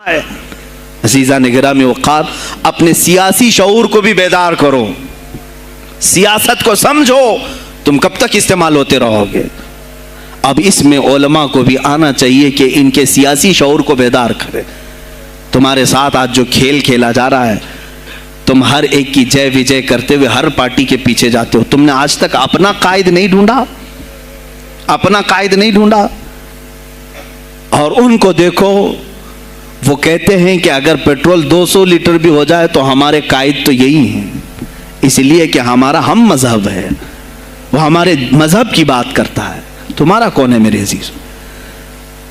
عزیزان گرامی وقار، اپنے سیاسی شعور کو بھی بیدار کرو، سیاست کو سمجھو، تم کب تک استعمال ہوتے رہو گے؟ اب اس میں علماء کو بھی آنا چاہیے کہ ان کے سیاسی شعور کو بیدار کرے۔ تمہارے ساتھ آج جو کھیل کھیلا جا رہا ہے، تم ہر ایک کی جے وجے کرتے ہوئے ہر پارٹی کے پیچھے جاتے ہو، تم نے آج تک اپنا قائد نہیں ڈھونڈا، اپنا قائد نہیں ڈھونڈا۔ اور ان کو دیکھو، وہ کہتے ہیں کہ اگر پیٹرول 200 لیٹر بھی ہو جائے تو ہمارے قائد تو یہی ہیں، اس لیے کہ ہمارا ہم مذہب ہے، وہ ہمارے مذہب کی بات کرتا ہے۔ تمہارا کون ہے میرے عزیز؟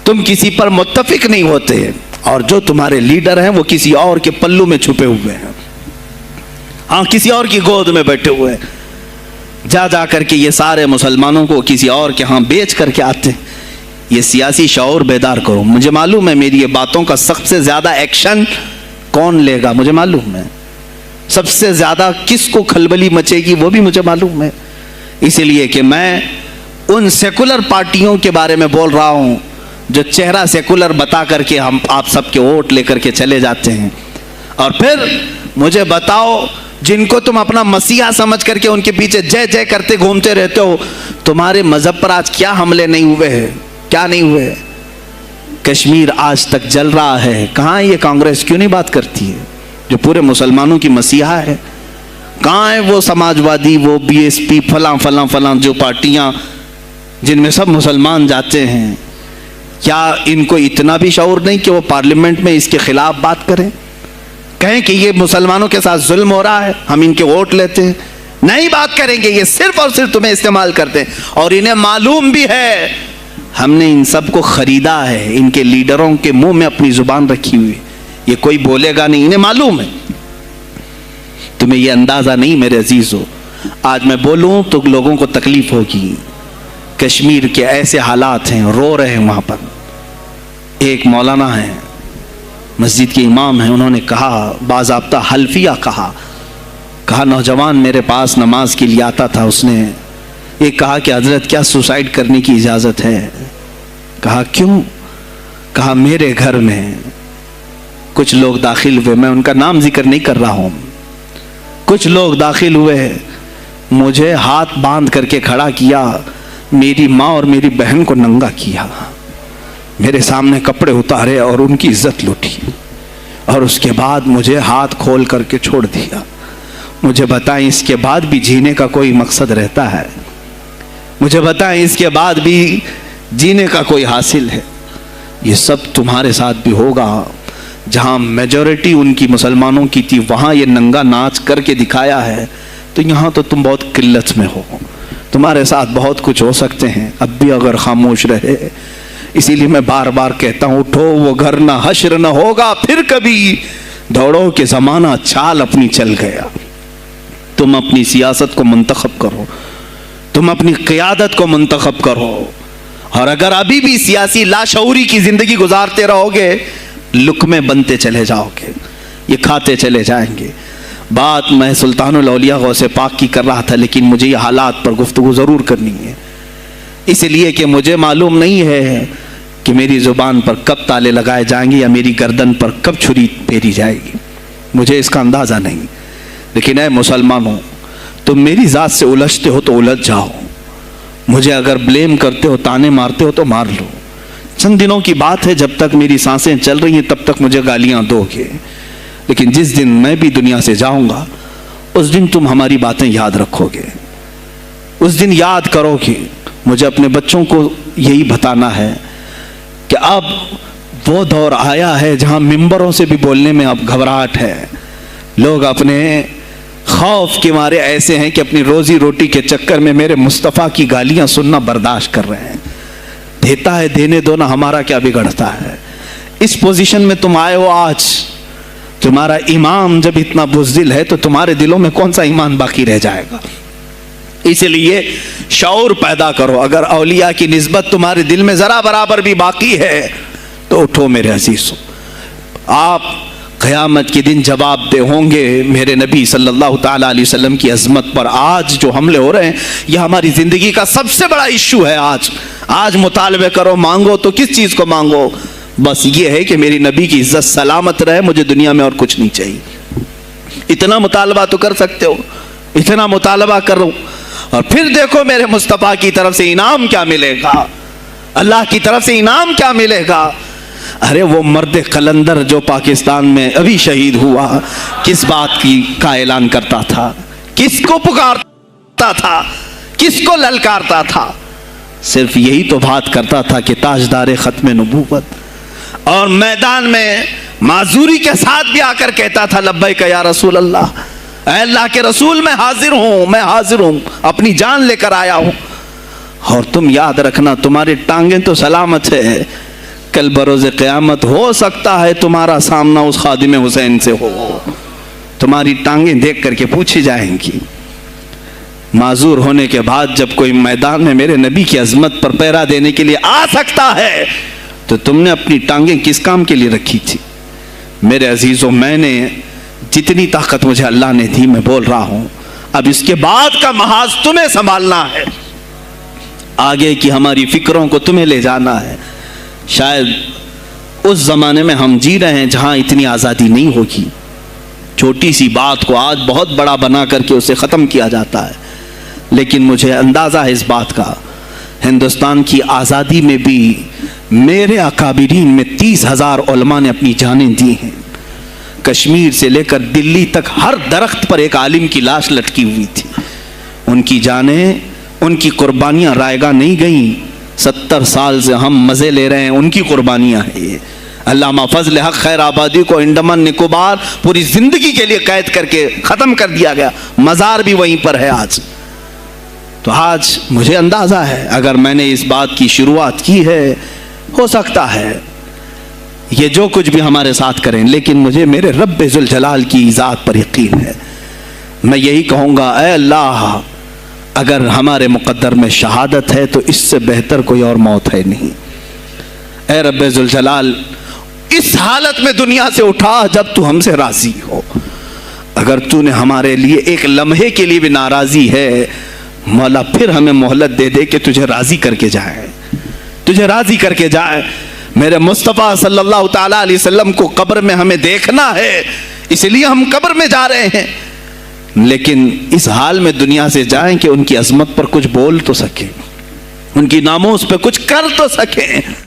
تم کسی پر متفق نہیں ہوتے، اور جو تمہارے لیڈر ہیں وہ کسی اور کے پلو میں چھپے ہوئے ہیں، ہاں کسی اور کی گود میں بیٹھے ہوئے ہیں، جا کر کے یہ سارے مسلمانوں کو کسی اور کے ہاں بیچ کر کے آتے ہیں۔ یہ سیاسی شعور بیدار کرو۔ مجھے معلوم ہے میری یہ باتوں کا سب سے زیادہ ایکشن کون لے گا، مجھے معلوم ہے سب سے زیادہ کس کو کھلبلی مچے گی، وہ بھی مجھے معلوم ہے، اسی لیے کہ میں ان سیکولر پارٹیوں کے بارے میں بول رہا ہوں جو چہرہ سیکولر بتا کر کے ہم آپ سب کے ووٹ لے کر کے چلے جاتے ہیں، اور پھر مجھے بتاؤ جن کو تم اپنا مسیحا سمجھ کر کے ان کے پیچھے جے جے کرتے گھومتے رہتے ہو، تمہارے مذہب پر آج کیا حملے نہیں ہوئے ہیں، کیا نہیں ہوئے؟ کشمیر آج تک جل رہا ہے، کہاں یہ کانگریس کیوں نہیں بات کرتی ہے جو پورے مسلمانوں کی مسیحا ہے؟ کہاں ہے وہ سماجوادی، وہ بی ایس پی، فلاں فلاں فلاں جو پارٹیاں جن میں سب مسلمان جاتے ہیں؟ کیا ان کو اتنا بھی شعور نہیں کہ وہ پارلیمنٹ میں اس کے خلاف بات کریں، کہیں کہ یہ مسلمانوں کے ساتھ ظلم ہو رہا ہے، ہم ان کے ووٹ لیتے ہیں؟ نہیں بات کریں گے، یہ صرف اور صرف تمہیں استعمال کرتے ہیں، اور انہیں معلوم بھی ہے ہم نے ان سب کو خریدا ہے، ان کے لیڈروں کے منہ میں اپنی زبان رکھی ہوئی، یہ کوئی بولے گا نہیں، انہیں معلوم ہے۔ تمہیں یہ اندازہ نہیں میرے عزیزو، آج میں بولوں تو لوگوں کو تکلیف ہوگی۔ کشمیر کے ایسے حالات ہیں، رو رہے ہیں وہاں پر۔ ایک مولانا ہیں، مسجد کے امام ہیں، انہوں نے کہا باضابطہ حلفیہ کہا نوجوان میرے پاس نماز کے لیے آتا تھا، اس نے یہ کہا کہ حضرت کیا سوسائیڈ کرنے کی اجازت ہے؟ کہا کیوں؟ کہا میرے گھر میں کچھ لوگ داخل ہوئے، میں ان کا نام ذکر نہیں کر رہا ہوں، کچھ لوگ داخل ہوئے، مجھے ہاتھ باندھ کر کے کھڑا کیا، میری ماں اور میری بہن کو ننگا کیا، میرے سامنے کپڑے اتارے اور ان کی عزت لوٹی، اور اس کے بعد مجھے ہاتھ کھول کر کے چھوڑ دیا۔ مجھے بتائیں اس کے بعد بھی جینے کا کوئی مقصد رہتا ہے؟ مجھے بتائیں اس کے بعد بھی جینے کا کوئی حاصل ہے؟ یہ سب تمہارے ساتھ بھی ہوگا۔ جہاں میجورٹی ان کی مسلمانوں کی تھی وہاں یہ ننگا ناچ کر کے دکھایا ہے، تو یہاں تو تم بہت قلت میں ہو، تمہارے ساتھ بہت کچھ ہو سکتے ہیں، اب بھی اگر خاموش رہے۔ اسی لیے میں بار بار کہتا ہوں اٹھو، وہ گھر نہ حشر نہ ہوگا پھر کبھی، دوڑو کہ زمانہ چال اپنی چل گیا۔ تم اپنی سیاست کو منتخب کرو، تم اپنی قیادت کو منتخب کرو، اور اگر ابھی بھی سیاسی لاشعوری کی زندگی گزارتے رہو گے، لقمے بنتے چلے جاؤ گے، یہ کھاتے چلے جائیں گے۔ بات میں سلطان الاولیاء غوث پاک کی کر رہا تھا، لیکن مجھے یہ حالات پر گفتگو ضرور کرنی ہے، اس لیے کہ مجھے معلوم نہیں ہے کہ میری زبان پر کب تالے لگائے جائیں گے یا میری گردن پر کب چھری پھیری جائے گی، مجھے اس کا اندازہ نہیں۔ لیکن اے مسلمانوں، تم میری ذات سے الجھتے ہو تو الجھ جاؤ، مجھے اگر بلیم کرتے ہو، تانے مارتے ہو تو مار لو، چند دنوں کی بات ہے، جب تک میری سانسیں چل رہی ہیں تب تک مجھے گالیاں دو گے، لیکن جس دن میں بھی دنیا سے جاؤں گا اس دن تم ہماری باتیں یاد رکھو گے، اس دن یاد کرو گے۔ مجھے اپنے بچوں کو یہی بتانا ہے کہ اب وہ دور آیا ہے جہاں ممبروں سے بھی بولنے میں اب گھبراہٹ ہے، لوگ اپنے خوف کے مارے ایسے ہیں کہ اپنی روزی روٹی کے چکر میں میرے مصطفیٰ کی گالیاں سننا برداشت کر رہے ہیں۔ دیتا ہے دینے دو نا، ہمارا کیا بگڑتا ہے؟ اس پوزیشن میں تم آئے ہو آج، تمہارا امام جب اتنا بزدل ہے تو تمہارے دلوں میں کون سا ایمان باقی رہ جائے گا؟ اس لیے شعور پیدا کرو۔ اگر اولیاء کی نسبت تمہارے دل میں ذرا برابر بھی باقی ہے تو اٹھو میرے عزیزو، آپ قیامت کے دن جواب دہ ہوں گے میرے نبی صلی اللہ تعالیٰ علیہ وسلم کی عظمت پر۔ آج جو حملے ہو رہے ہیں یہ ہماری زندگی کا سب سے بڑا ایشو ہے۔ آج مطالبے کرو، مانگو تو کس چیز کو مانگو؟ بس یہ ہے کہ میری نبی کی عزت سلامت رہے، مجھے دنیا میں اور کچھ نہیں چاہیے۔ اتنا مطالبہ تو کر سکتے ہو، اتنا مطالبہ کرو، اور پھر دیکھو میرے مصطفیٰ کی طرف سے انعام کیا ملے گا، اللہ کی طرف سے انعام کیا ملے گا۔ ارے وہ مرد قلندر جو پاکستان میں ابھی شہید ہوا، کس بات کا اعلان کرتا تھا، کس کو پکارتا تھا، کس کو للکارتا تھا؟ صرف یہی تو بات کرتا تھا کہ تاجدار ختم نبوت، اور میدان میں معذوری کے ساتھ بھی آ کر کہتا تھا لبیک یا رسول اللہ، اے اللہ کے رسول میں حاضر ہوں، میں حاضر ہوں، اپنی جان لے کر آیا ہوں۔ اور تم یاد رکھنا تمہاری ٹانگیں تو سلامت ہے، کل بروز قیامت ہو سکتا ہے تمہارا سامنا اس خادم حسین سے ہو، تمہاری ٹانگیں دیکھ کر کے پوچھی جائیں گی۔ معذور ہونے کے بعد جب کوئی میدان میں میرے نبی کی عظمت پر پہرا دینے کے لیے آ سکتا ہے تو تم نے اپنی ٹانگیں کس کام کے لیے رکھی تھی؟ میرے عزیزوں، میں نے جتنی طاقت مجھے اللہ نے دی میں بول رہا ہوں، اب اس کے بعد کا محاذ تمہیں سنبھالنا ہے، آگے کی ہماری فکروں کو تمہیں لے جانا ہے۔ شاید اس زمانے میں ہم جی رہے ہیں جہاں اتنی آزادی نہیں ہوگی، چھوٹی سی بات کو آج بہت بڑا بنا کر کے اسے ختم کیا جاتا ہے، لیکن مجھے اندازہ ہے اس بات کا، ہندوستان کی آزادی میں بھی میرے اکابرین میں 30,000 علماء نے اپنی جانیں دی ہیں۔ کشمیر سے لے کر دلی تک ہر درخت پر ایک عالم کی لاش لٹکی ہوئی تھی، ان کی جانیں، ان کی قربانیاں رائیگاں نہیں گئیں۔ 70 سال سے ہم مزے لے رہے ہیں، ان کی قربانیاں ہیں یہ۔ علامہ فضل حق خیر آبادی کو انڈمان نکوبار پوری زندگی کے لیے قید کر کے ختم کر دیا گیا، مزار بھی وہیں پر ہے آج۔ تو آج مجھے اندازہ ہے اگر میں نے اس بات کی شروعات کی ہے، ہو سکتا ہے یہ جو کچھ بھی ہمارے ساتھ کریں، لیکن مجھے میرے رب ذوالجلال کی ذات پر یقین ہے۔ میں یہی کہوں گا، اے اللہ، اگر ہمارے مقدر میں شہادت ہے تو اس سے بہتر کوئی اور موت ہے نہیں۔ اے رب ذوالجلال، اس حالت میں دنیا سے اٹھا جب تو ہم سے راضی ہو۔ اگر تو نے ہمارے لیے ایک لمحے کے لیے بھی ناراضی ہے، مولا پھر ہمیں مہلت دے دے کہ تجھے راضی کر کے جائے، تجھے راضی کر کے جائے۔ میرے مصطفیٰ صلی اللہ تعالیٰ علیہ وسلم کو قبر میں ہمیں دیکھنا ہے، اس لیے ہم قبر میں جا رہے ہیں، لیکن اس حال میں دنیا سے جائیں کہ ان کی عظمت پر کچھ بول تو سکیں، ان کی ناموس پہ کچھ کر تو سکیں۔